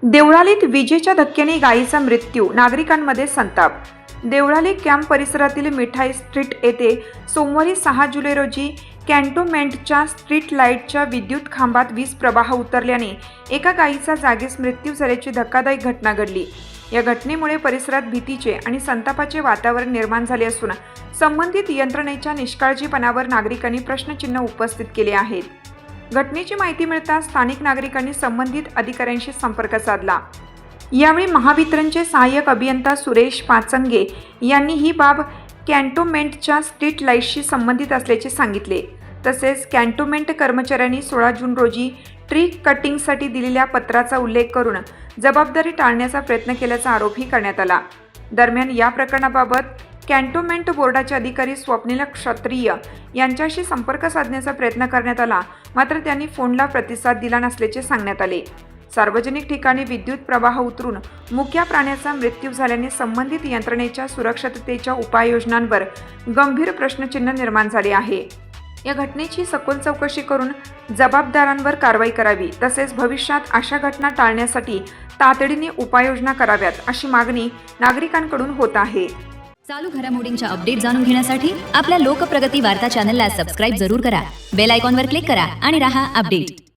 देवळालीत विजेच्या धक्क्याने गायीचा मृत्यू, नागरिकांमध्ये संताप। देवळाली कॅम्प परिसरातील मिठाई स्ट्रीट येथे सोमवारी 6 जुलै रोजी कॅन्टोन्मेंटच्या स्ट्रीट लाईटच्या विद्युत खांबात वीज प्रवाह उतरल्याने एका गायीचा जागीच मृत्यू झाल्याची धक्कादायक घटना घडली। या घटनेमुळे परिसरात भीतीचे आणि संतापाचे वातावरण निर्माण झाले असून संबंधित यंत्रणेच्या निष्काळजीपणावर नागरिकांनी प्रश्नचिन्ह उपस्थित केले आहेत। घटनेची माहिती मिळताच स्थानिक नागरिकांनी संबंधित अधिकाऱ्यांशी संपर्क साधला। यावेळी महावितरणचे सहाय्यक अभियंता सुरेश पाचंगे यांनी ही बाब कॅन्टोन्मेंटच्या स्ट्रीट लाईटशी संबंधित असल्याचे सांगितले। तसेच कॅन्टोन्मेंट कर्मचाऱ्यांनी 16 जून रोजी ट्री कटिंगसाठी दिलेल्या पत्राचा उल्लेख करून जबाबदारी टाळण्याचा प्रयत्न केल्याचा आरोपही करण्यात आला। दरम्यान या प्रकरणाबाबत कॅन्टोन्मेंट बोर्डाचे अधिकारी स्वप्नील क्षत्रिय यांच्याशी संपर्क साधण्याचा प्रयत्न करण्यात आला, मात्र त्यांनी फोनला प्रतिसाद दिला नसल्याचे सांगण्यात आले। सार्वजनिक ठिकाणी विद्युत प्रवाह उतरून मुक्या प्राण्याचा मृत्यू झाल्याने संबंधित यंत्रणेच्या सुरक्षिततेच्या उपाययोजनांवर गंभीर प्रश्नचिन्ह निर्माण झाले आहे। या घटनेची सखोल चौकशी करून जबाबदारांवर कारवाई करावी, तसेच भविष्यात अशा घटना टाळण्यासाठी तातडीने उपाययोजना कराव्यात अशी मागणी नागरिकांकडून होत आहे। चालू घडामोडींच्या अपडेट जाणून घेण्यासाठी आपल्या लोकप्रगती वार्ता चॅनलला सबस्क्राइब जरूर करा। बेल आयकॉनवर क्लिक करा आणि रहा अपडेट।